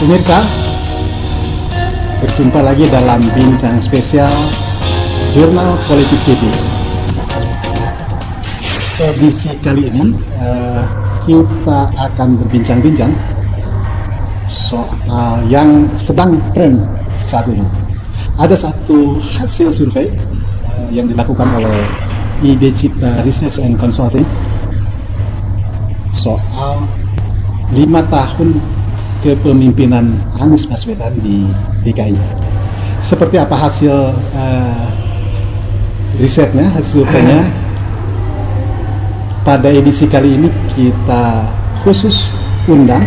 Pemirsa, berjumpa lagi dalam bincang spesial Jurnal Politik TV. Edisi kali ini kita akan berbincang-bincang soal yang sedang tren saat ini. Ada satu hasil survei yang dilakukan oleh IB Cipta Research and Consulting soal 5 tahun kepemimpinan Anies Baswedan di DKI. Seperti apa hasil risetnya, hasil surveinya? Pada edisi kali ini kita khusus undang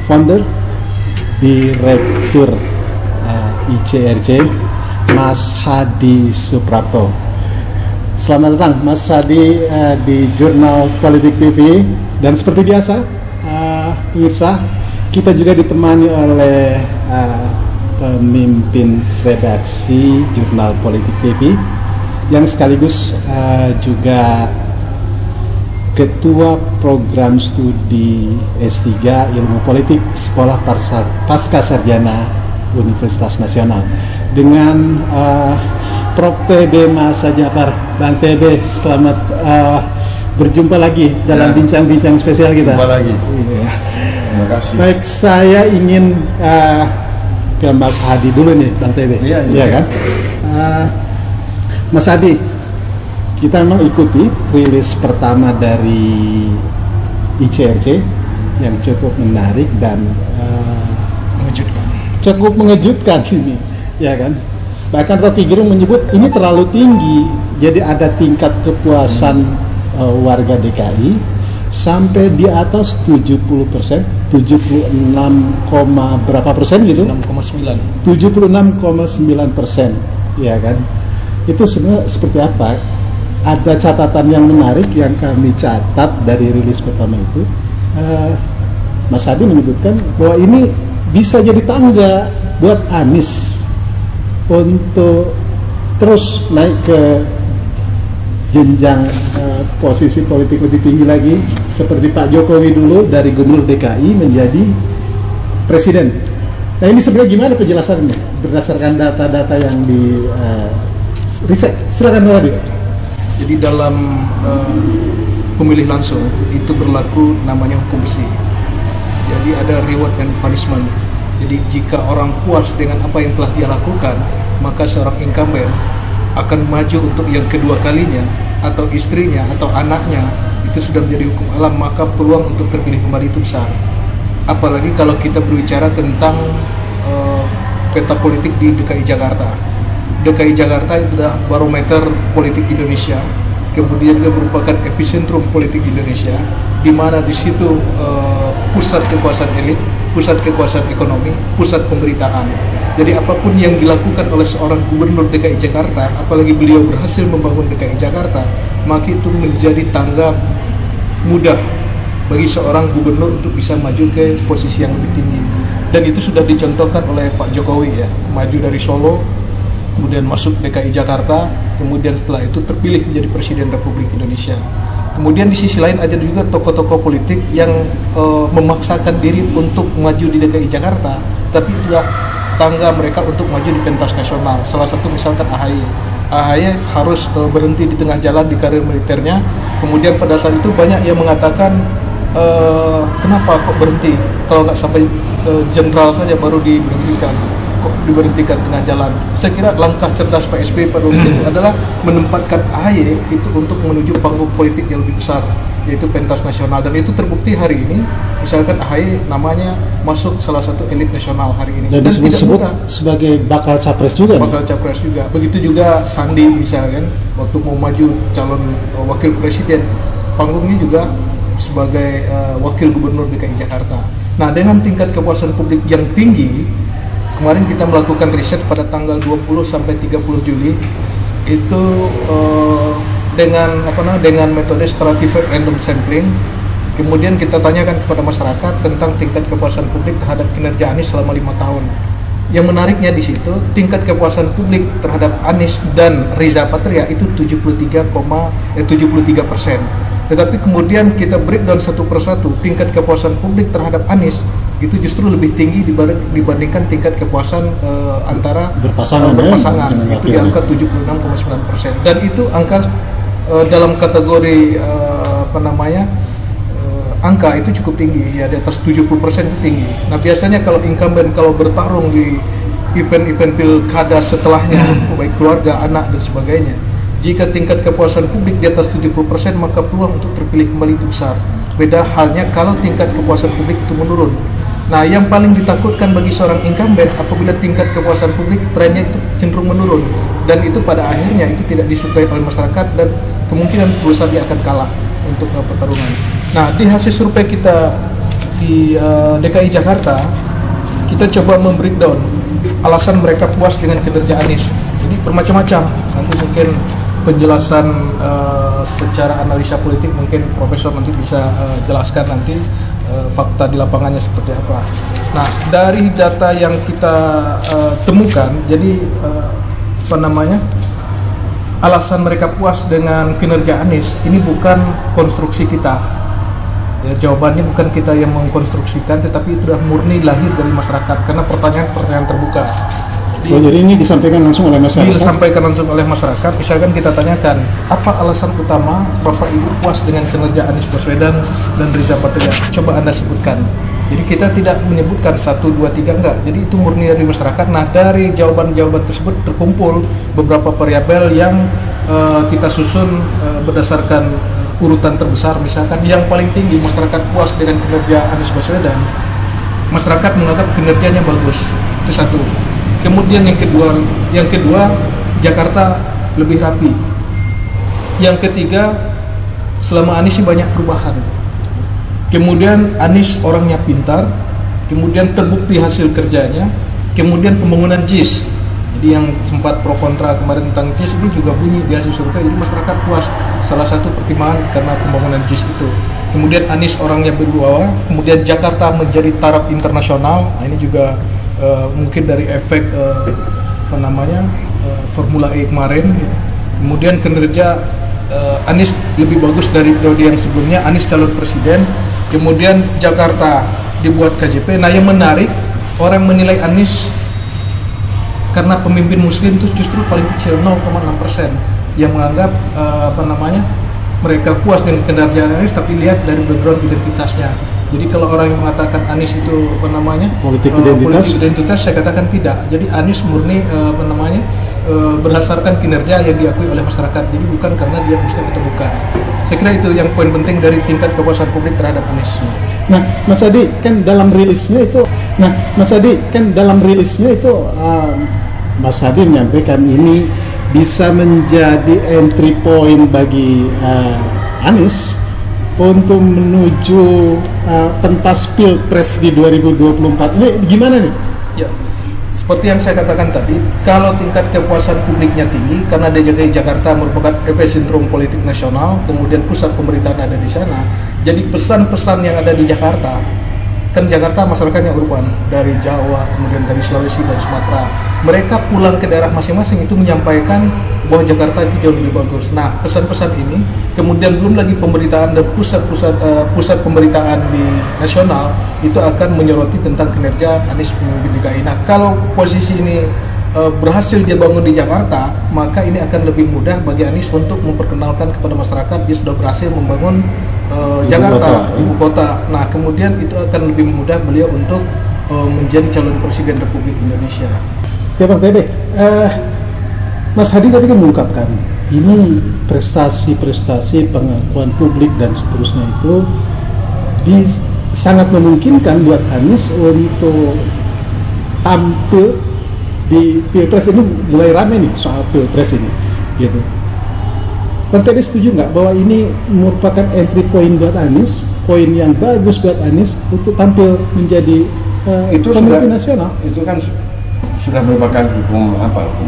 founder, direktur ICRC, Mas Hadi Suprapto. Selamat datang Mas Hadi di Jurnal Politik TV. Dan seperti biasa, pemirsa, kita juga ditemani oleh pemimpin redaksi Jurnal Politik TV yang sekaligus juga Ketua Program Studi S3 Ilmu Politik Sekolah Pasca Sarjana Universitas Nasional, dengan Prof. TB Mas Jafar. Bang TB, selamat berjumpa lagi dalam bincang-bincang spesial kita. Jumpa lagi. Terima kasih. Baik, saya ingin ke Mas Hadi dulu nih, Bang TB. Iya kan? Mas Hadi, kita memang ikuti rilis pertama dari ICRC yang cukup menarik dan cukup mengejutkan ini, ya kan? Bahkan Rocky Gerung menyebut ini terlalu tinggi. Jadi ada tingkat kepuasan warga DKI sampai di atas 70%, 76, berapa persen gitu? 6,9. 76,9%, ya kan? Itu sebenarnya seperti apa? Ada catatan yang menarik yang kami catat dari rilis pertama itu. Mas Hadi menyebutkan bahwa ini bisa jadi tangga buat Anies untuk terus naik ke jenjang posisi politik lebih tinggi lagi, seperti Pak Jokowi dulu dari Gubernur DKI menjadi Presiden. Nah, ini sebenarnya gimana penjelasannya berdasarkan data-data yang di riset? Silakan Pak Hadi. Jadi dalam pemilih langsung itu berlaku namanya hukum bersih. Jadi ada reward and punishment. Jadi jika orang puas dengan apa yang telah dia lakukan, maka seorang incumbent akan maju untuk yang kedua kalinya, atau istrinya atau anaknya itu sudah menjadi hukum alam, maka peluang untuk terpilih kembali itu besar. Apalagi kalau kita berbicara tentang peta politik di DKI Jakarta. DKI Jakarta itu adalah barometer politik Indonesia, kemudian dia merupakan epicentrum politik Indonesia, di mana di situ pusat kekuasaan elit, pusat kekuasaan ekonomi, pusat pemberitaan. Jadi apapun yang dilakukan oleh seorang gubernur DKI Jakarta, apalagi beliau berhasil membangun DKI Jakarta, maka itu menjadi tangga mudah bagi seorang gubernur untuk bisa maju ke posisi yang lebih tinggi. Dan itu sudah dicontohkan oleh Pak Jokowi, ya, maju dari Solo, kemudian masuk DKI Jakarta, kemudian setelah itu terpilih menjadi Presiden Republik Indonesia. Kemudian di sisi lain ada juga tokoh-tokoh politik yang memaksakan diri untuk maju di DKI Jakarta, tapi juga tangga mereka untuk maju di pentas nasional. Salah satu misalkan AHY. AHY harus berhenti di tengah jalan di karir militernya. Kemudian pada saat itu banyak yang mengatakan, kenapa kok berhenti? Kalau nggak sampai jenderal saja baru diberhentikan. Kok diberhentikan tengah jalan? Saya kira langkah cerdas Pak SBY pada waktu itu adalah menempatkan AHY itu untuk menuju panggung politik yang lebih besar, yaitu pentas nasional. Dan itu terbukti hari ini, misalkan AHY namanya masuk salah satu elit nasional hari ini. Dan disebut-sebut sebagai bakal capres juga. Bakal capres juga. Begitu juga Sandi misalkan, waktu mau maju calon wakil presiden, panggungnya juga sebagai wakil gubernur DKI Jakarta. Nah, dengan tingkat kepuasan publik yang tinggi, kemarin kita melakukan riset pada tanggal 20 sampai 30 Juli itu dengan metode stratified random sampling. Kemudian kita tanyakan kepada masyarakat tentang tingkat kepuasan publik terhadap kinerja Anies selama 5 tahun. Yang menariknya di situ, tingkat kepuasan publik terhadap Anies dan Riza Patria itu 73%. Tetapi kemudian kita breakdown satu persatu, tingkat kepuasan publik terhadap Anies itu justru lebih tinggi dibandingkan tingkat kepuasan antara Berpasangan, berpasangan. dengan Itu di laki-laki. angka 76,9%, dan itu angka dalam kategori angka itu cukup tinggi, ya di atas 70% itu tinggi. Nah biasanya kalau incumbent kalau bertarung di event-event pilkada setelahnya, baik keluarga, anak dan sebagainya, jika tingkat kepuasan publik di atas 70%, maka peluang untuk terpilih kembali itu besar. Beda halnya kalau tingkat kepuasan publik itu menurun. Nah, yang paling ditakutkan bagi seorang incumbent apabila tingkat kepuasan publik trennya itu cenderung menurun, dan itu pada akhirnya itu tidak disukai oleh masyarakat dan kemungkinan besar dia akan kalah untuk pertarungan. Nah, di hasil survei kita di DKI Jakarta, kita coba membreakdown alasan mereka puas dengan kinerja Anies. Jadi bermacam-macam. Nanti mungkin penjelasan secara analisa politik mungkin Profesor nanti bisa jelaskan nanti fakta di lapangannya seperti apa. Nah, dari data yang kita temukan, jadi alasan mereka puas dengan kinerja Anies ini bukan konstruksi kita. Ya, jawabannya bukan kita yang mengkonstruksikan, tetapi itu sudah murni lahir dari masyarakat karena pertanyaan-pertanyaan terbuka. Jadi ini disampaikan langsung oleh masyarakat. Disampaikan langsung oleh masyarakat. Misalkan kita tanyakan, apa alasan utama Bapak Ibu puas dengan kinerja Anies Baswedan dan Riza Patria? Coba Anda sebutkan. Jadi kita tidak menyebutkan 1, 2, 3, enggak. Jadi itu murni dari masyarakat. Nah, dari jawaban-jawaban tersebut terkumpul beberapa variabel yang kita susun berdasarkan urutan terbesar. Misalkan yang paling tinggi masyarakat puas dengan kinerja Anies Baswedan, masyarakat menganggap kinerjanya bagus. Itu satu. Kemudian yang kedua Jakarta lebih rapi. Yang ketiga, selama Anies banyak perubahan. Kemudian Anies orangnya pintar, kemudian terbukti hasil kerjanya, kemudian pembangunan JIS. Jadi yang sempat pro kontra kemarin tentang JIS ini juga bunyi di hasil survei. Jadi masyarakat puas. Salah satu pertimbangan karena pembangunan JIS itu. Kemudian Anies orangnya berwibawa, kemudian Jakarta menjadi taraf internasional. Nah, ini juga mungkin dari efek Formula E kemarin. Kemudian kinerja Anies lebih bagus dari periode yang sebelumnya. Anies calon presiden. Kemudian Jakarta dibuat KJP. Nah, yang menarik, orang menilai Anies karena pemimpin Muslim itu justru paling kecil, 0,6%, yang menganggap mereka puas dengan kinerja Anies, tapi lihat dari background identitasnya. Jadi kalau orang yang mengatakan Anies itu politik identitas, saya katakan tidak. Jadi Anies murni berdasarkan kinerja yang diakui oleh masyarakat. Jadi bukan karena dia Muslim atau bukan. Saya kira itu yang poin penting dari tingkat kepuasan publik terhadap Anies. Nah, Mas Adi kan dalam rilisnya itu, Mas Adi menyampaikan ini bisa menjadi entry point bagi Anies untuk menuju pentas Pilpres di 2024. Ini gimana nih? Ya, seperti yang saya katakan tadi, kalau tingkat kepuasan publiknya tinggi karena DKI Jakarta merupakan epicentrum politik nasional, kemudian pusat pemerintahan ada di sana. Jadi pesan-pesan yang ada di Jakarta, kan Jakarta masyarakatnya urban, dari Jawa, kemudian dari Sulawesi dan Sumatera. Mereka pulang ke daerah masing-masing itu menyampaikan bahwa Jakarta itu jauh lebih bagus. Nah, pesan-pesan ini, kemudian belum lagi pemberitaan dan pusat pemberitaan di nasional itu akan menyoroti tentang kinerja Anies pemimpin DKI. Nah, kalau posisi ini berhasil dia bangun di Jakarta, maka ini akan lebih mudah bagi Anies untuk memperkenalkan kepada masyarakat dia sudah berhasil membangun Jakarta, ibu kota. Nah, kemudian itu akan lebih mudah beliau untuk menjadi calon presiden Republik Indonesia. Ya Bang Tebe, Mas Hadi tadi kan mengungkapkan ini prestasi-prestasi pengakuan publik dan seterusnya itu sangat memungkinkan buat Anies untuk tampil di Pilpres. Ini mulai rame nih soal Pilpres ini, gitu. Bang Tebe setuju nggak bahwa ini merupakan entry point buat Anies, poin yang bagus buat Anies untuk tampil menjadi pemimpin nasional? Itu kan sudah merupakan hukum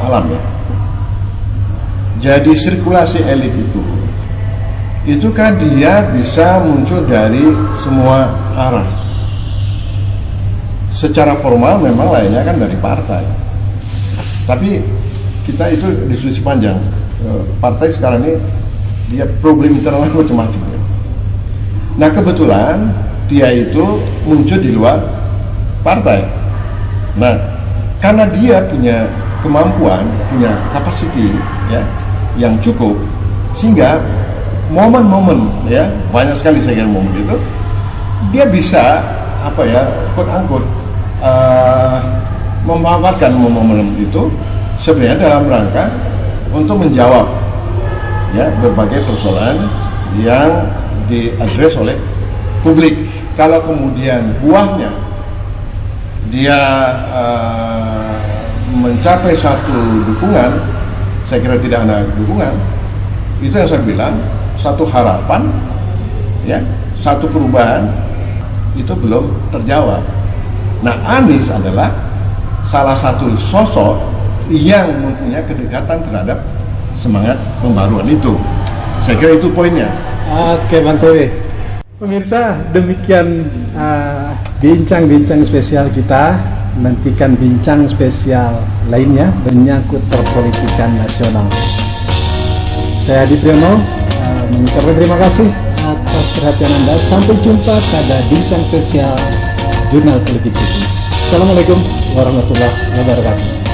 alam ya. Jadi sirkulasi elit itu kan dia bisa muncul dari semua arah. Secara formal memang lainnya kan dari partai. Tapi kita itu diskusi panjang. Partai sekarang ini dia problem internalnya macam-macam ya. Nah, kebetulan dia itu muncul di luar partai. Nah, karena dia punya kemampuan, punya kapasiti ya yang cukup, sehingga momen-momen ya banyak sekali saya kira momen itu dia bisa apa ya quote unquote memanfaatkan momen-momen itu sebenarnya dalam rangka untuk menjawab ya berbagai persoalan yang diadres oleh publik. Kalau kemudian buahnya dia mencapai satu dukungan, saya kira tidak ada dukungan, itu yang saya bilang satu harapan ya, satu perubahan itu belum terjawab. Nah, Anies adalah salah satu sosok yang mempunyai kedekatan terhadap semangat pembaruan itu. Saya kira itu poinnya. Oke, Bang Tewe. Pemirsa, demikian bincang-bincang spesial kita. Nantikan bincang spesial lainnya menyangkut perpolitikan nasional. Saya Adi Priyono mengucapkan terima kasih atas perhatian Anda. Sampai jumpa pada bincang spesial Jurnal Politik TV. Assalamualaikum warahmatullahi wabarakatuh.